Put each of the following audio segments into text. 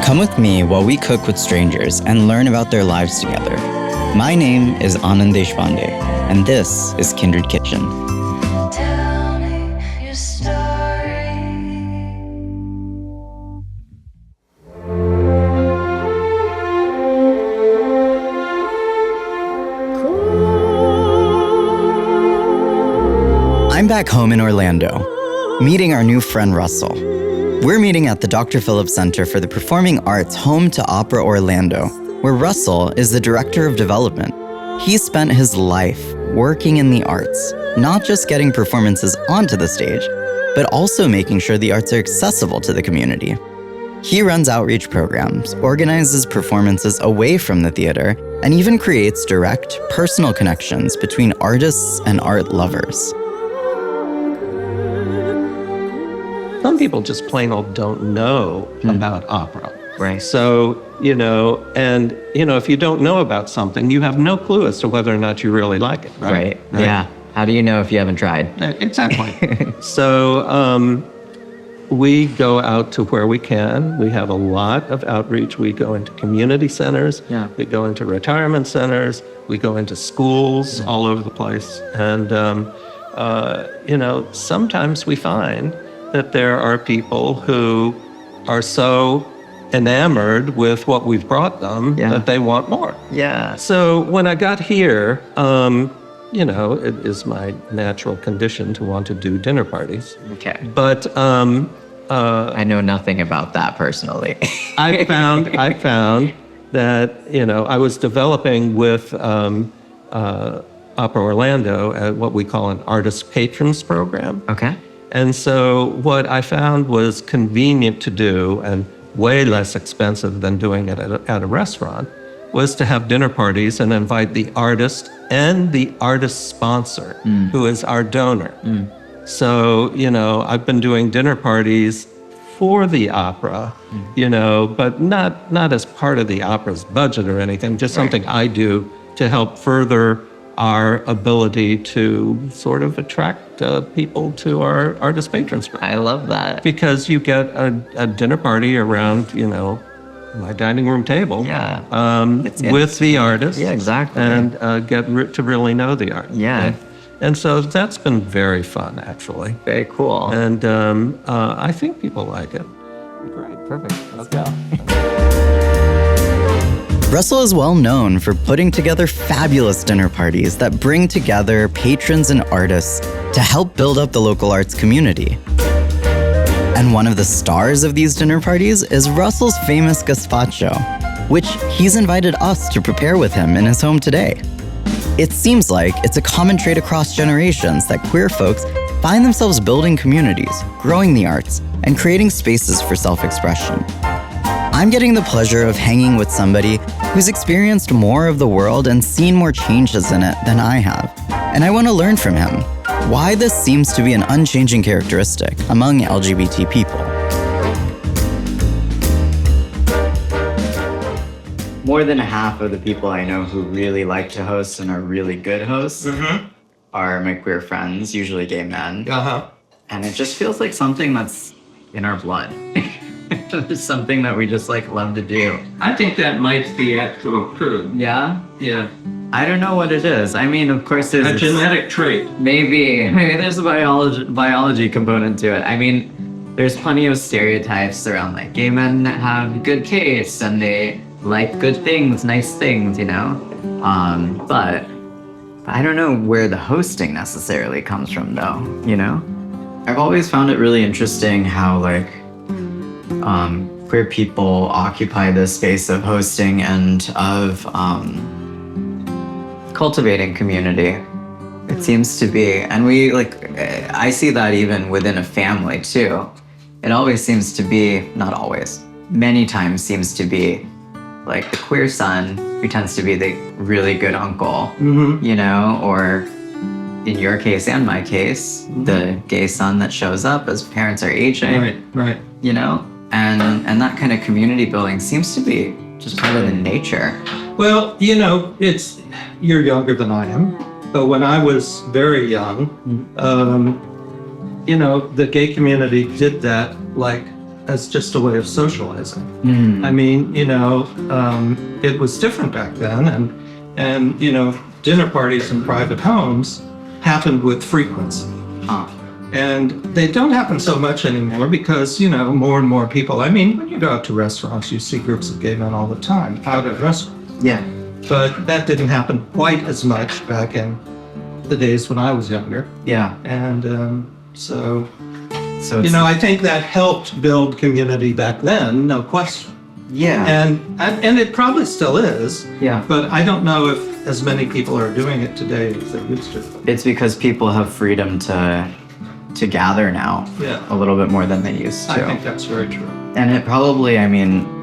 Come with me while we cook with strangers and learn about their lives together. My name is Anand, and this is Kindred Kitchen. Tell me your story. I'm back home in Orlando, meeting our new friend Russell. We're meeting at the Dr. Phillips Center for the Performing Arts home to Opera Orlando, where Russell is the Director of Development. He spent his life working in the arts, not just getting performances onto the stage, but also making sure the arts are accessible to the community. He runs outreach programs, organizes performances away from the theater, and even creates direct, personal connections between artists and art lovers. Some people just plain old don't know about opera. Right. So, if you don't know about something, you have no clue as to whether or not you really like it. Right. Yeah. How do you know if you haven't tried? Exactly. So we go out to where we can. We have a lot of outreach. We go into community centers. Yeah. We go into retirement centers. We go into schools all over the place. And, sometimes we find that there are people who are so enamored with what we've brought them that they want more. Yeah. So when I got here, it is my natural condition to want to do dinner parties. Okay. But I know nothing about that personally. I found that, I was developing with Opera Orlando what we call an artist patrons program. Okay. And so what I found was convenient to do and way less expensive than doing it at a restaurant was to have dinner parties and invite the artist and the artist sponsor, who is our donor. So, I've been doing dinner parties for the opera, but not as part of the opera's budget or anything, just something I do to help further our ability to sort of attract people to our artist patrons. I love that. Because you get a dinner party around, my dining room table with the artist. Yeah, exactly. And get to really know the artist. Yeah. And so that's been very fun, actually. Very cool. And I think people like it. Great, perfect. Let's go. Russell is well known for putting together fabulous dinner parties that bring together patrons and artists to help build up the local arts community. And one of the stars of these dinner parties is Russell's famous gazpacho, which he's invited us to prepare with him in his home today. It seems like it's a common trait across generations that queer folks find themselves building communities, growing the arts, and creating spaces for self-expression. I'm getting the pleasure of hanging with somebody who's experienced more of the world and seen more changes in it than I have. And I want to learn from him why this seems to be an unchanging characteristic among LGBT people. More than half of the people I know who really like to host and are really good hosts are my queer friends, usually gay men. And it just feels like something that's in our blood. It's something that we just love to do. I think that might be actually true. Yeah? Yeah. I don't know what it is. I mean, of course there's a genetic trait. Maybe there's a biology component to it. I mean, there's plenty of stereotypes around gay men have good taste and they like good things, nice things, but I don't know where the hosting necessarily comes from though, I've always found it really interesting how queer people occupy this space of hosting and of cultivating community. It seems to be, and I see that even within a family too. It always seems to be, not always, many times seems to be the queer son who tends to be the really good uncle, or in your case and my case, the gay son that shows up as parents are aging. Right. And that kind of community building seems to be just part of the nature. Well, you're younger than I am, but when I was very young, the gay community did that as just a way of socializing. I mean, it was different back then, and dinner parties in private homes happened with frequency. And they don't happen so much anymore because, more and more people, I mean, when you go out to restaurants, you see groups of gay men all the time out at restaurants. Yeah. But that didn't happen quite as much back in the days when I was younger. Yeah. And so it's, I think that helped build community back then, no question. yeah. And it probably still is. Yeah. But I don't know if as many people are doing it today as they used to. It's because people have freedom to gather now. Yeah. A little bit more than they used to. I think that's very true. And it probably, I mean,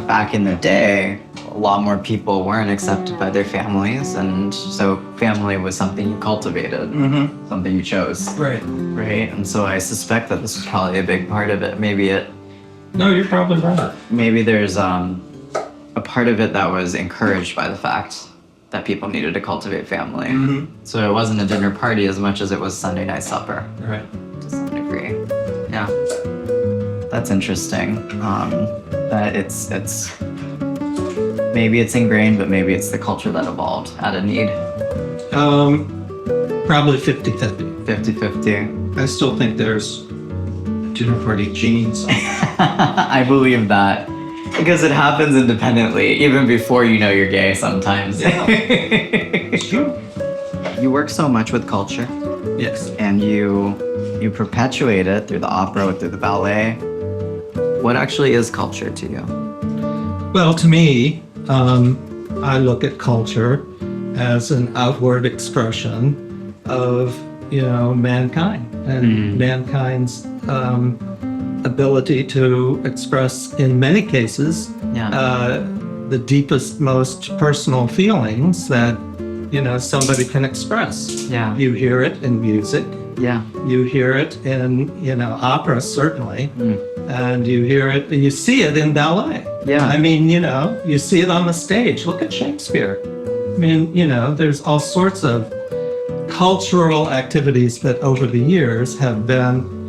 back in the day, a lot more people weren't accepted by their families, and so family was something you cultivated, something you chose. Right. Right? And so I suspect that this was probably a big part of it. No, you're probably right. Maybe there's a part of it that was encouraged by the fact that people needed to cultivate family. So it wasn't a dinner party as much as it was Sunday night supper. Right. To some degree. Yeah. That's interesting. That it's maybe it's ingrained, but maybe it's the culture that evolved out of need. Probably 50-50. 50-50. I still think there's dinner party genes. I believe that. Because it happens independently, even before you know you're gay sometimes. It's true. You work so much with culture, Yes. and you perpetuate it through the opera, through the ballet. What actually is culture to you? Well, to me, I look at culture as an outward expression of, mankind and mankind's ability to express, in many cases, the deepest, most personal feelings that, somebody can express. Yeah. You hear it in music. Yeah. You hear it in, opera, certainly. And you hear it, and you see it in ballet. Yeah. I mean, you see it on the stage. Look at Shakespeare. I mean, there's all sorts of cultural activities that over the years have been,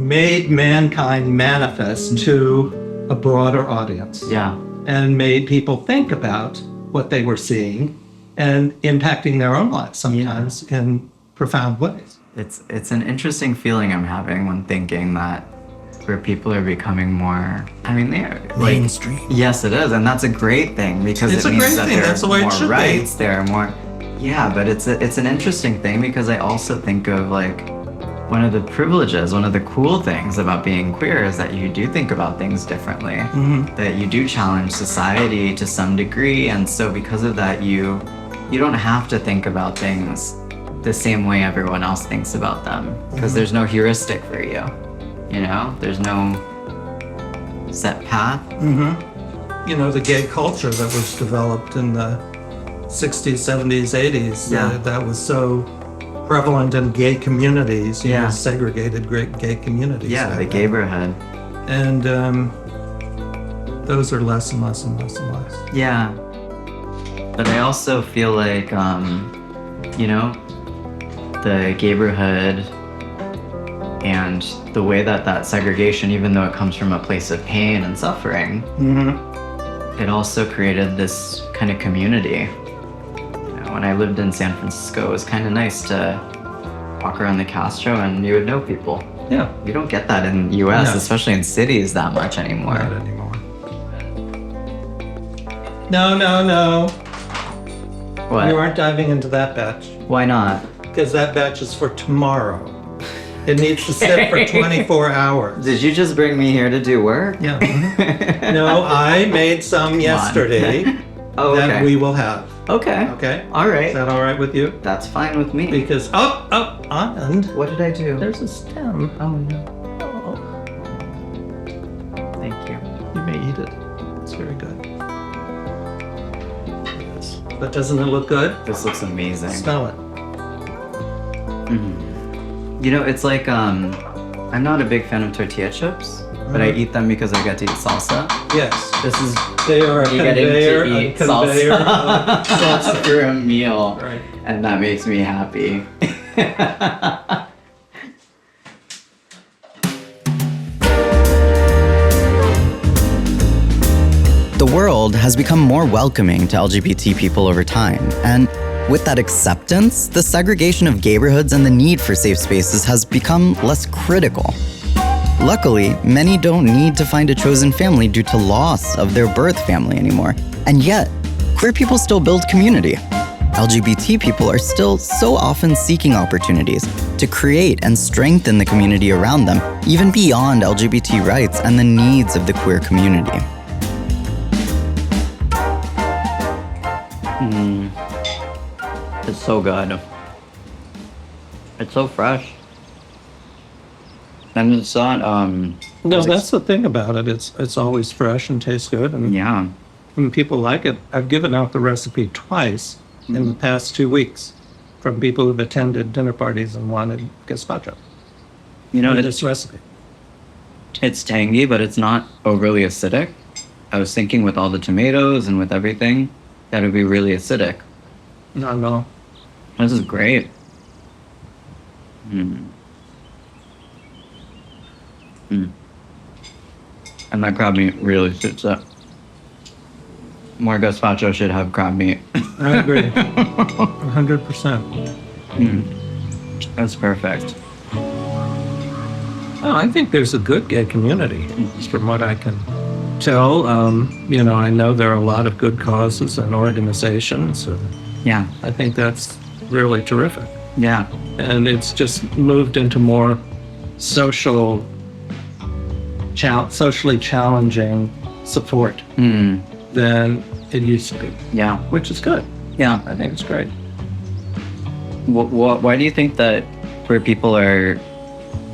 made mankind manifest to a broader audience. Yeah. And made people think about what they were seeing and impacting their own lives sometimes in profound ways. It's an interesting feeling I'm having when thinking that where people are becoming more, they're Mainstream. Yes, it is, and that's a great thing because It's it a means great that thing. there That's the are way it more should be. rights, there are more. Yeah, but it's an interesting thing because I also think of one of the privileges, one of the cool things about being queer is that you do think about things differently, that you do challenge society to some degree, and so because of that, you don't have to think about things the same way everyone else thinks about them because there's no heuristic for you. There's no set path. The gay culture that was developed in the 60s, 70s, 80s, that was so prevalent in gay communities, segregated great gay communities. Yeah, the gayborhood. And those are less and less and less and less. Yeah. But I also feel like, the gayborhood and the way that segregation, even though it comes from a place of pain and suffering, it also created this kind of community. When I lived in San Francisco, it was kind of nice to walk around the Castro and you would know people. Yeah. You don't get that in the US, No. especially in cities that much anymore. Not anymore. No. What? We weren't diving into that batch Why not? because that batch is for tomorrow. It needs to sit for 24 hours. Did you just bring me here to do work? Yeah. No, I made some yesterday Oh, okay. that we will have. Okay. Okay? All Is right. that all right with you? That's fine with me. Because, Anand, What did I do? there's a stem. Oh no. Oh, Thank you. you may eat it. It's very good. Yes. But doesn't it look good? This looks amazing. Smell it. It's like I'm not a big fan of tortilla chips, but I eat them because I get to eat salsa. Yes. This is They are a me getting conveyor, to a eat conveyor of salsa salsa. for a meal, Right. and that makes me happy. The world has become more welcoming to LGBT people over time, and with that acceptance, the segregation of neighborhoods and the need for safe spaces has become less critical. Luckily, many don't need to find a chosen family due to loss of their birth family anymore, and yet, queer people still build community. LGBT people are still so often seeking opportunities to create and strengthen the community around them, even beyond LGBT rights and the needs of the queer community. It's so good. It's so fresh. And it's not, No, that's the thing about it. It's always fresh and tastes good. And yeah. when people like it, I've given out the recipe twice in the past 2 weeks from people who've attended dinner parties and wanted gazpacho. You know, With this recipe. it's tangy, but it's not overly acidic. I was thinking with all the tomatoes and with everything, that would be really acidic. Not at all. This is great. And that crab meat really suits it. More gazpacho should have crab meat. I agree. 100%. That's perfect. Oh, I think there's a good gay community, from what I can tell. I know there are a lot of good causes and organizations. Yeah, I think that's really terrific. yeah. And it's just moved into more socially challenging support than it used to be, Yeah, which is good. yeah. I think it's great. Why do you think that queer people are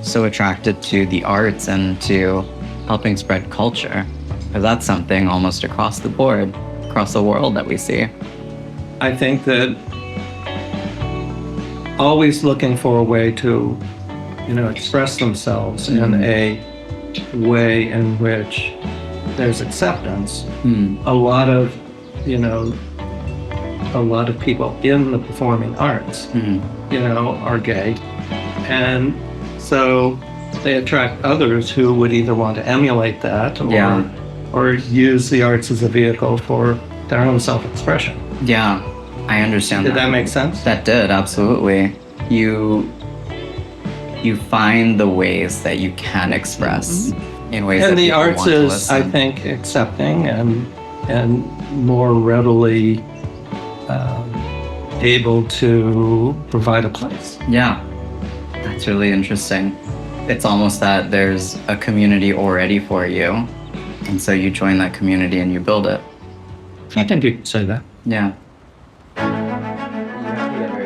so attracted to the arts and to helping spread culture? Because that's something almost across the board, across the world that we see. I think that always looking for a way to, express themselves in a way in which there's acceptance. A lot of people in the performing arts, are gay. And so they attract others who would either want to emulate that or use the arts as a vehicle for their own self-expression. Yeah, I understand Did that make sense? That did, absolutely. You find the ways that you can express in ways that And the people arts want to is, I listen. think, accepting and more readily able to provide a place. Yeah, that's really interesting. It's almost that there's a community already for you, and so you join that community and you build it. I think you could say that. Yeah.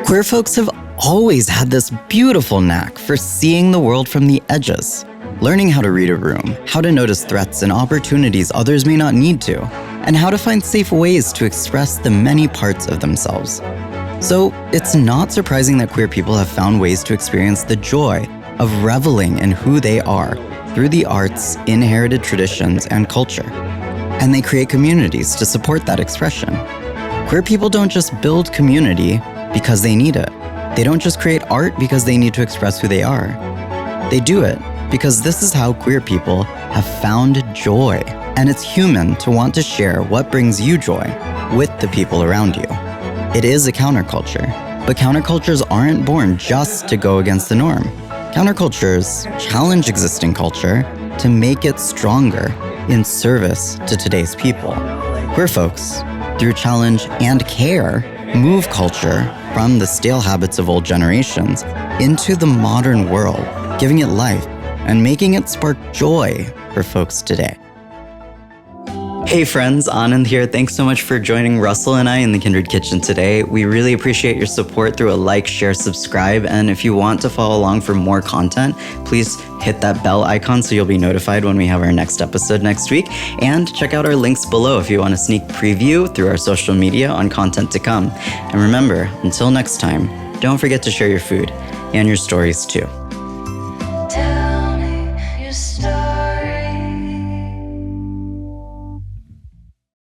Queer folks have always had this beautiful knack for seeing the world from the edges, learning how to read a room, how to notice threats and opportunities others may not need to, and how to find safe ways to express the many parts of themselves. So it's not surprising that queer people have found ways to experience the joy of reveling in who they are through the arts, inherited traditions, and culture. And they create communities to support that expression. Queer people don't just build community because they need it. They don't just create art because they need to express who they are. They do it because this is how queer people have found joy. And it's human to want to share what brings you joy with the people around you. It is a counterculture, but countercultures aren't born just to go against the norm. Countercultures challenge existing culture to make it stronger in service to today's people. Queer folks, through challenge and care, move culture from the stale habits of old generations into the modern world, giving it life and making it spark joy for folks today. Hey friends, Anand here. Thanks so much for joining Russell and I in the Kindred Kitchen today. We really appreciate your support through a like, share, subscribe, and if you want to follow along for more content, please hit that bell icon so you'll be notified when we have our next episode next week. And check out our links below if you want a sneak preview through our social media on content to come. And remember, until next time, don't forget to share your food and your stories too.